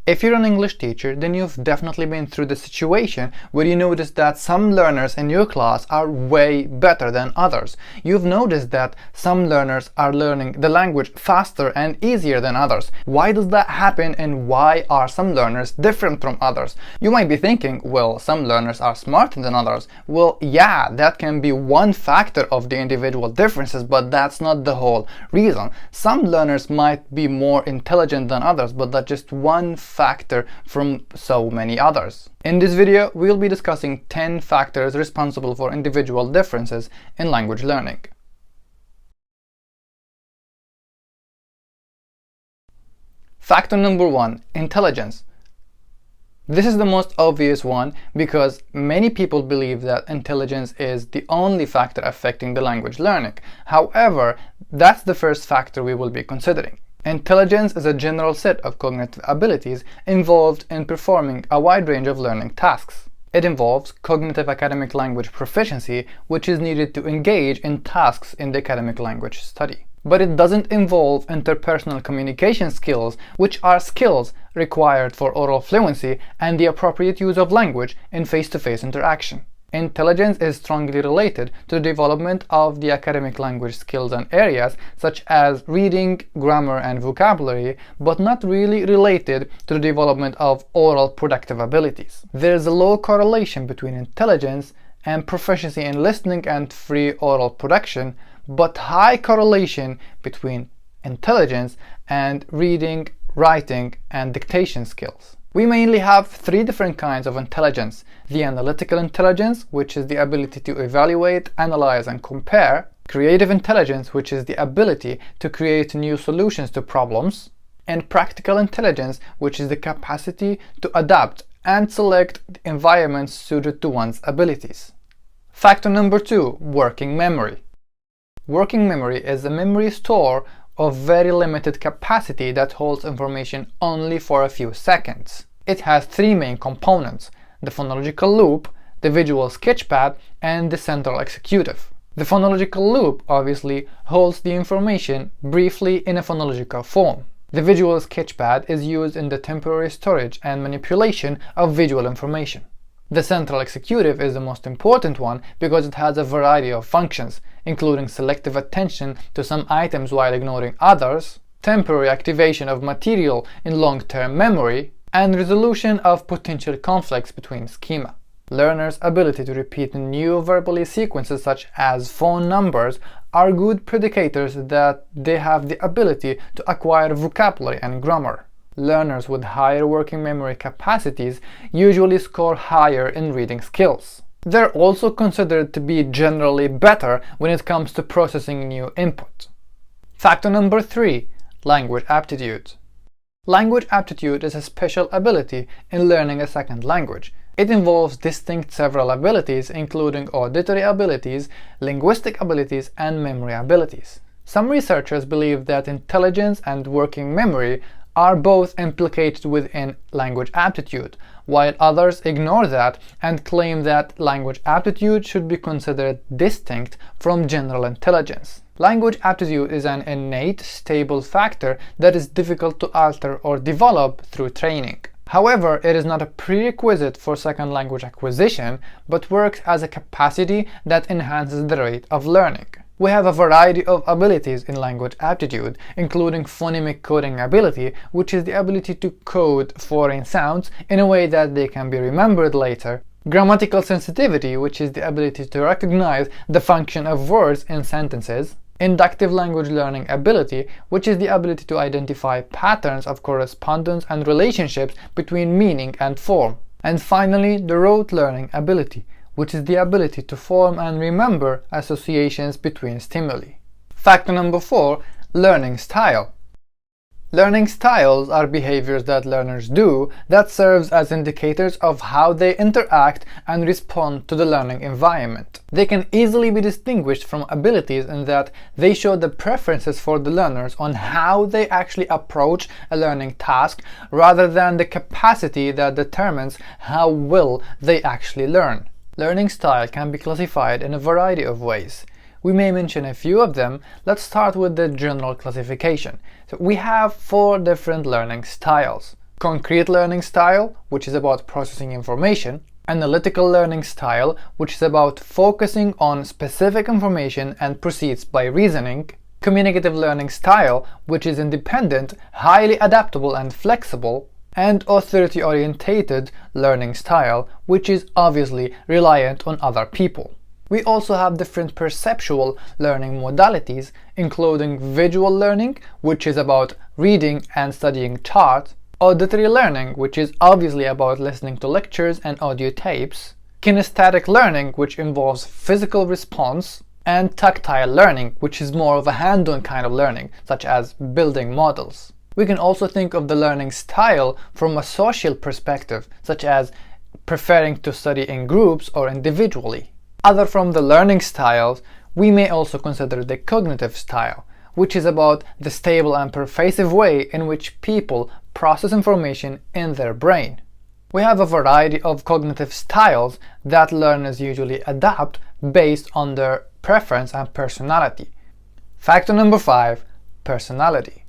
If you're an English teacher, then you've definitely been through the situation where you notice that some learners in your class are way better than others. You've noticed that some learners are learning the language faster and easier than others. Why does that happen, and why are some learners different from others? You might be thinking, well, some learners are smarter than others. Well, yeah, that can be one factor of the individual differences, but that's not the whole reason. Some learners might be more intelligent than others, but that's just one factor from so many others. In this video, we'll be discussing 10 factors responsible for individual differences in language learning. Factor number 1, intelligence. This is the most obvious one because many people believe that intelligence is the only factor affecting the language learning. However, that's the first factor we will be considering. Intelligence is a general set of cognitive abilities involved in performing a wide range of learning tasks. It involves cognitive academic language proficiency, which is needed to engage in tasks in the academic language study. But it doesn't involve interpersonal communication skills, which are skills required for oral fluency and the appropriate use of language in face-to-face interaction. Intelligence is strongly related to the development of the academic language skills and areas such as reading, grammar, and vocabulary, but not really related to the development of oral productive abilities. There is a low correlation between intelligence and proficiency in listening and free oral production, but high correlation between intelligence and reading, writing, and dictation skills. We mainly have 3 different kinds of intelligence: the analytical intelligence, which is the ability to evaluate, analyze, and compare; creative intelligence, which is the ability to create new solutions to problems; and practical intelligence, which is the capacity to adapt and select environments suited to one's abilities. Factor number 2, working memory. Working memory is a memory store of very limited capacity that holds information only for a few seconds. It has 3 main components: the phonological loop, the visual sketchpad, and the central executive. The phonological loop obviously holds the information briefly in a phonological form. The visual sketchpad is used in the temporary storage and manipulation of visual information. The central executive is the most important one because it has a variety of functions, including selective attention to some items while ignoring others, temporary activation of material in long-term memory, and resolution of potential conflicts between schema. Learners' ability to repeat new verbally sequences such as phone numbers are good predicators that they have the ability to acquire vocabulary and grammar. Learners with higher working memory capacities usually score higher in reading skills. They're also considered to be generally better when it comes to processing new input. Factor number 3, language aptitude. Language aptitude is a special ability in learning a second language. It involves distinct several abilities, including auditory abilities, linguistic abilities, and memory abilities. Some researchers believe that intelligence and working memory are both implicated within language aptitude, while others ignore that and claim that language aptitude should be considered distinct from general intelligence. Language aptitude is an innate, stable factor that is difficult to alter or develop through training. However, it is not a prerequisite for second language acquisition, but works as a capacity that enhances the rate of learning. We have a variety of abilities in language aptitude, including phonemic coding ability, which is the ability to code foreign sounds in a way that they can be remembered later; grammatical sensitivity, which is the ability to recognize the function of words in sentences; inductive language learning ability, which is the ability to identify patterns of correspondence and relationships between meaning and form; and finally, the rote learning ability, which is the ability to form and remember associations between stimuli. Factor number 4, learning style. Learning styles are behaviors that learners do that serves as indicators of how they interact and respond to the learning environment. They can easily be distinguished from abilities in that they show the preferences for the learners on how they actually approach a learning task rather than the capacity that determines how well they actually learn. Learning style can be classified in a variety of ways. We may mention a few of them. Let's start with the general classification. So we have 4 different learning styles. concrete learning style, which is about processing information, analytical learning style, which is about focusing on specific information and proceeds by reasoning, communicative learning style, which is independent, highly adaptable and flexible, and authority-orientated learning style, which is obviously reliant on other people. We also have different perceptual learning modalities, including visual learning, which is about reading and studying charts, auditory learning, which is obviously about listening to lectures and audio tapes, kinesthetic learning, which involves physical response, and tactile learning, which is more of a hand-on kind of learning, such as building models. We can also think of the learning style from a social perspective, such as preferring to study in groups or individually. Other from the learning styles, we may also consider the cognitive style, which is about the stable and pervasive way in which people process information in their brain. We have a variety of cognitive styles that learners usually adapt based on their preference and personality. Factor number 5, personality.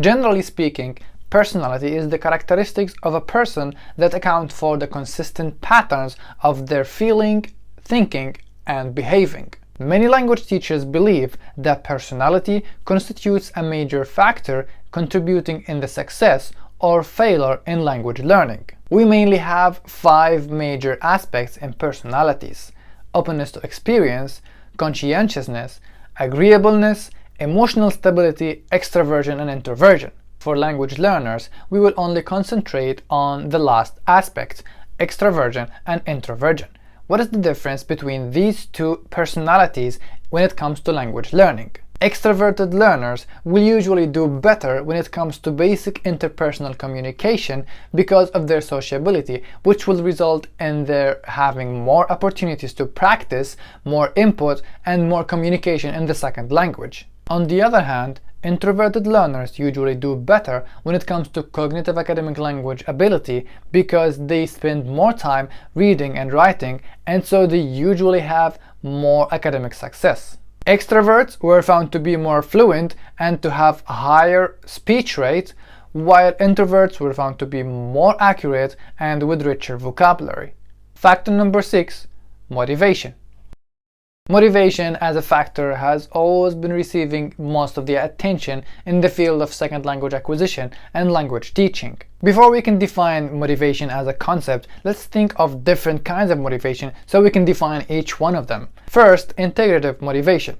Generally speaking, personality is the characteristics of a person that account for the consistent patterns of their feeling, thinking, and behaving. Many language teachers believe that personality constitutes a major factor contributing in the success or failure in language learning. We mainly have 5 major aspects in personalities: openness to experience, conscientiousness, agreeableness, emotional stability, extraversion, and introversion. For language learners, we will only concentrate on the last aspect, extraversion and introversion. What is the difference between these two personalities when it comes to language learning? Extroverted learners will usually do better when it comes to basic interpersonal communication because of their sociability, which will result in their having more opportunities to practice, more input, and more communication in the second language. On the other hand, introverted learners usually do better when it comes to cognitive academic language ability because they spend more time reading and writing, and so they usually have more academic success. Extroverts were found to be more fluent and to have a higher speech rate, while introverts were found to be more accurate and with richer vocabulary. Factor number 6, motivation. Motivation as a factor has always been receiving most of the attention in the field of second language acquisition and language teaching. Before we can define motivation as a concept, let's think of different kinds of motivation so we can define each one of them. First, integrative motivation.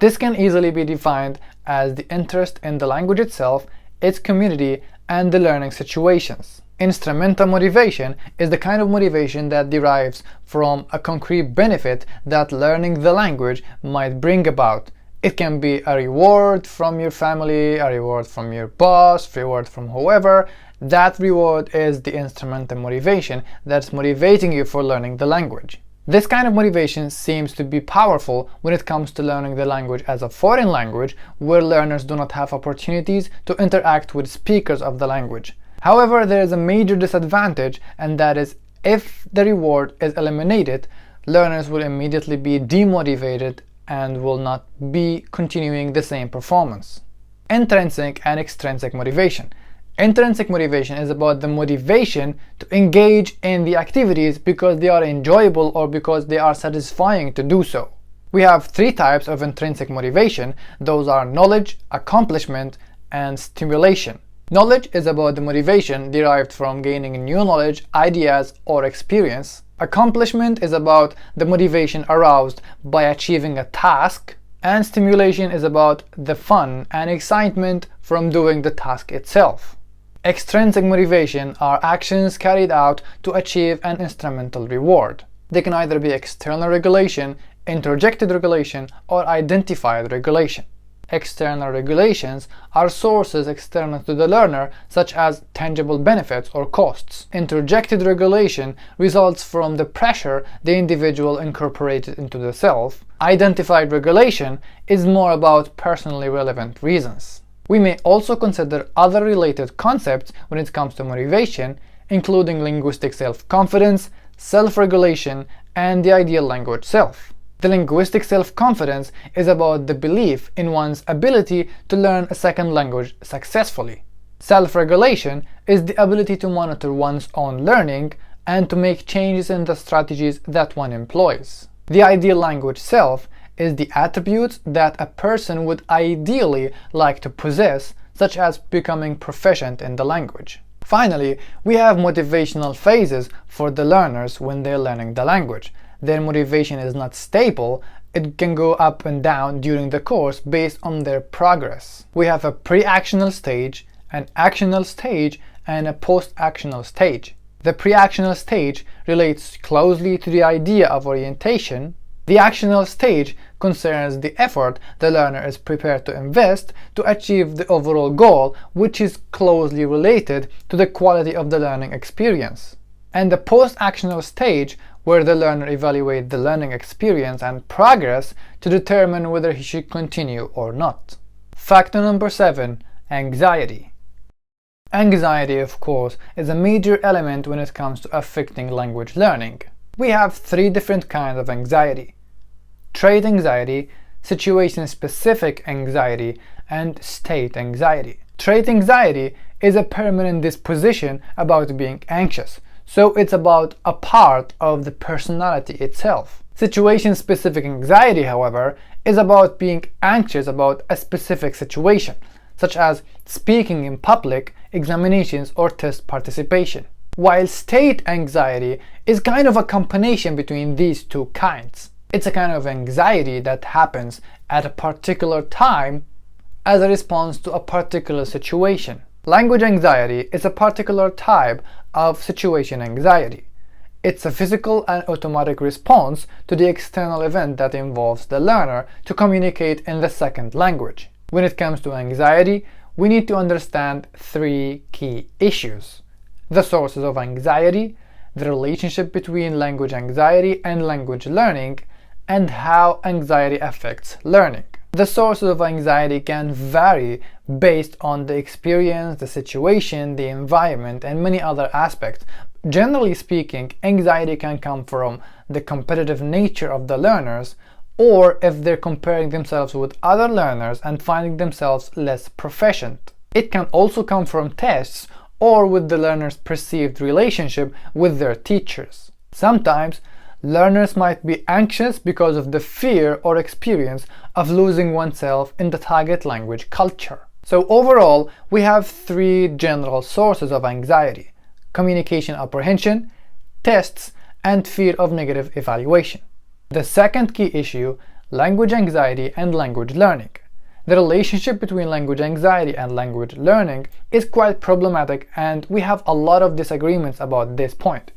This can easily be defined as the interest in the language itself, its community, and the learning situations. Instrumental motivation is the kind of motivation that derives from a concrete benefit that learning the language might bring about. It can be a reward from your family, a reward from your boss, reward from whoever. That reward is the instrumental motivation that's motivating you for learning the language. This kind of motivation seems to be powerful when it comes to learning the language as a foreign language, where learners do not have opportunities to interact with speakers of the language. However, there is a major disadvantage, and that is if the reward is eliminated, learners will immediately be demotivated and will not be continuing the same performance. Intrinsic and extrinsic motivation. Intrinsic motivation is about the motivation to engage in the activities because they are enjoyable or because they are satisfying to do so. We have 3 types of intrinsic motivation. Those are knowledge, accomplishment, and stimulation. Knowledge is about the motivation derived from gaining new knowledge, ideas, or experience. Accomplishment is about the motivation aroused by achieving a task. And stimulation is about the fun and excitement from doing the task itself. Extrinsic motivation are actions carried out to achieve an instrumental reward. They can either be external regulation, introjected regulation, or identified regulation. External regulations are sources external to the learner, such as tangible benefits or costs. Introjected regulation results from the pressure the individual incorporated into the self. Identified regulation is more about personally relevant reasons. We may also consider other related concepts when it comes to motivation, including linguistic self-confidence, self-regulation, and the ideal language self. The linguistic self-confidence is about the belief in one's ability to learn a second language successfully. Self-regulation is the ability to monitor one's own learning and to make changes in the strategies that one employs. The ideal language self is the attributes that a person would ideally like to possess, such as becoming proficient in the language. Finally, we have motivational phases for the learners when they're learning the language. Their motivation is not stable. It can go up and down during the course based on their progress. We have a pre-actional stage, an actional stage, and a post-actional stage. The pre-actional stage relates closely to the idea of orientation. The actional stage concerns the effort the learner is prepared to invest to achieve the overall goal, which is closely related to the quality of the learning experience. And the post-actional stage, where the learner evaluates the learning experience and progress to determine whether he should continue or not. Factor number 7. Anxiety. Anxiety, of course, is a major element when it comes to affecting language learning. We have 3 different kinds of anxiety: trait anxiety, situation-specific anxiety, and state anxiety. Trait anxiety is a permanent disposition about being anxious, so it's about a part of the personality itself. Situation-specific anxiety, however, is about being anxious about a specific situation, such as speaking in public, examinations, or test participation. While state anxiety is kind of a combination between these 2 kinds. It's a kind of anxiety that happens at a particular time as a response to a particular situation. Language anxiety is a particular type of situation anxiety. It's a physical and automatic response to the external event that involves the learner to communicate in the second language. When it comes to anxiety, we need to understand 3 key issues: the sources of anxiety, the relationship between language anxiety and language learning, and how anxiety affects learning. The sources of anxiety can vary based on the experience, the situation, the environment, and many other aspects. Generally speaking, anxiety can come from the competitive nature of the learners, or if they're comparing themselves with other learners and finding themselves less proficient. It can also come from tests or with the learner's perceived relationship with their teachers. Sometimes, learners might be anxious because of the fear or experience of losing oneself in the target language culture. So overall, we have 3 general sources of anxiety: communication apprehension, tests, and fear of negative evaluation. The second key issue, language anxiety and language learning. The relationship between language anxiety and language learning is quite problematic, and we have a lot of disagreements about this point.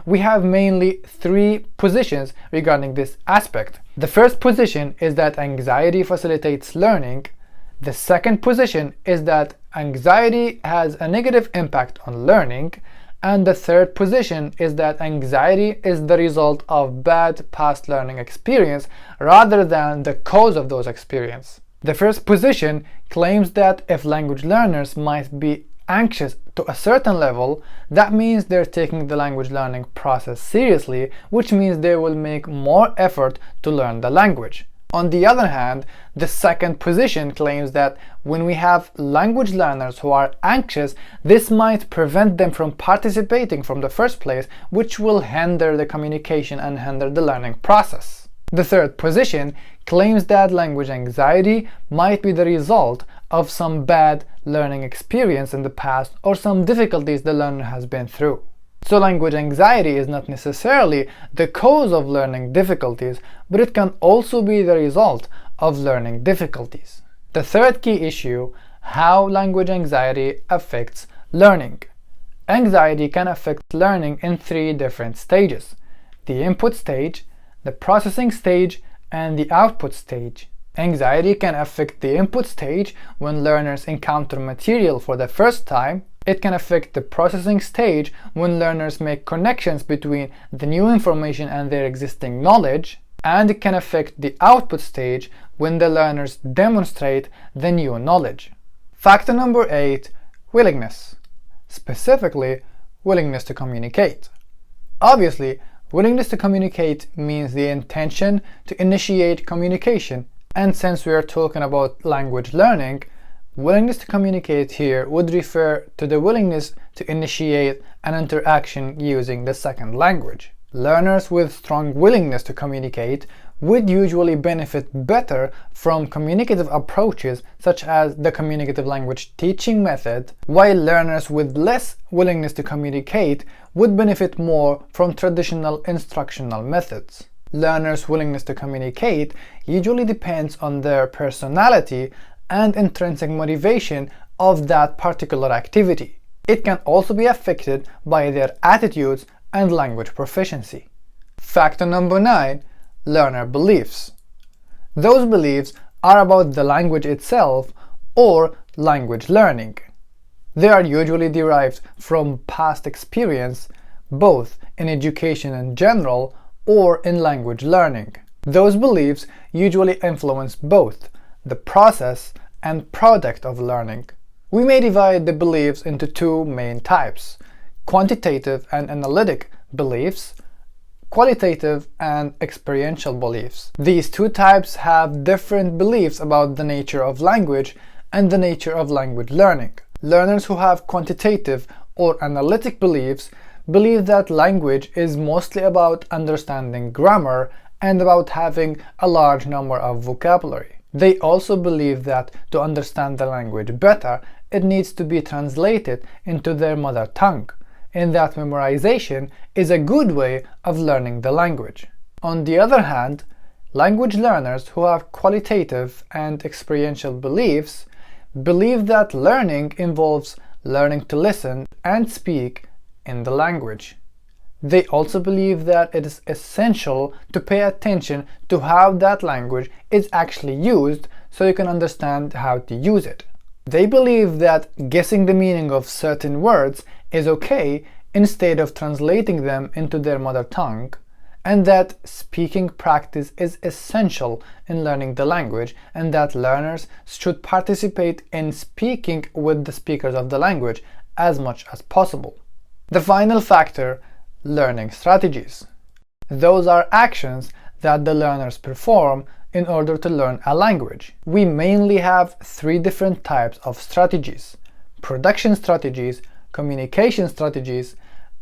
We have mainly 3 positions regarding this aspect. The first position is that anxiety facilitates learning. The second position is that anxiety has a negative impact on learning. And the third position is that anxiety is the result of bad past learning experience rather than the cause of those experiences. The first position claims that if language learners might be anxious to a certain level, that means they're taking the language learning process seriously, which means they will make more effort to learn the language. On the other hand, the second position claims that when we have language learners who are anxious, this might prevent them from participating from the first place, which will hinder the communication and hinder the learning process. The third position claims that language anxiety might be the result of some bad learning experience in the past or some difficulties the learner has been through. So language anxiety is not necessarily the cause of learning difficulties, but it can also be the result of learning difficulties. The third key issue, how language anxiety affects learning. Anxiety can affect learning in 3 different stages: the input stage, the processing stage, and the output stage. Anxiety can affect the input stage when learners encounter material for the first time. It can affect the processing stage when learners make connections between the new information and their existing knowledge, and it can affect the output stage when the learners demonstrate the new knowledge. Factor number 8, willingness. Specifically, willingness to communicate. Obviously, willingness to communicate means the intention to initiate communication, and since we are talking about language learning, Willingness to communicate here would refer to the willingness to initiate an interaction using the second language. Learners with strong willingness to communicate would usually benefit better from communicative approaches such as the communicative language teaching method, while learners with less willingness to communicate would benefit more from traditional instructional methods. Learners' willingness to communicate usually depends on their personality and intrinsic motivation of that particular activity. It can also be affected by their attitudes and language proficiency. Factor number 9. Learner beliefs. Those beliefs are about the language itself or language learning. They are usually derived from past experience, both in education in general or in language learning. Those beliefs usually influence both the process and product of learning. We may divide the beliefs into two main types: quantitative and analytic beliefs, qualitative and experiential beliefs. These two types have different beliefs about the nature of language and the nature of language learning. Learners who have quantitative or analytic beliefs believe that language is mostly about understanding grammar and about having a large number of vocabulary. They also believe that to understand the language better, it needs to be translated into their mother tongue, and that memorization is a good way of learning the language. On the other hand, language learners who have qualitative and experiential beliefs believe that learning involves learning to listen and speak in the language. They also believe that it is essential to pay attention to how that language is actually used so you can understand how to use it. They believe that guessing the meaning of certain words is okay instead of translating them into their mother tongue, and that speaking practice is essential in learning the language, and that learners should participate in speaking with the speakers of the language as much as possible. The final factor: learning strategies. Those are actions that the learners perform in order to learn a language. We mainly have three different types of strategies: production strategies, communication strategies,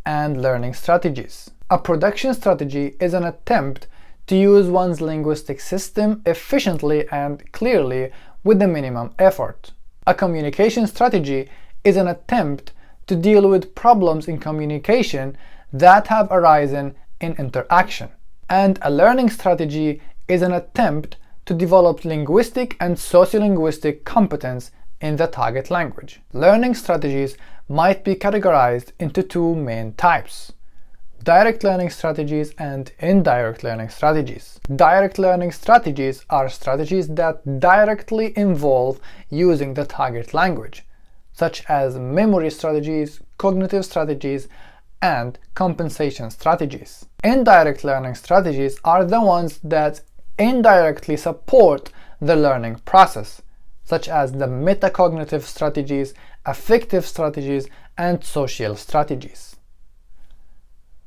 and learning strategies. A production strategy is an attempt to use one's linguistic system efficiently and clearly with the minimum effort. A communication strategy is an attempt to deal with problems in communication that have arisen in interaction. And a learning strategy is an attempt to develop linguistic and sociolinguistic competence in the target language. Learning strategies might be categorized into two main types: direct learning strategies and indirect learning strategies. Direct learning strategies are strategies that directly involve using the target language, such as memory strategies, cognitive strategies, and compensation strategies. Indirect learning strategies are the ones that indirectly support the learning process, such as the metacognitive strategies, affective strategies, and social strategies.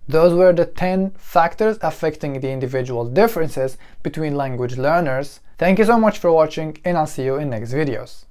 Those were the 10 factors affecting the individual differences between language learners. Thank you so much for watching, and I'll see you in next videos.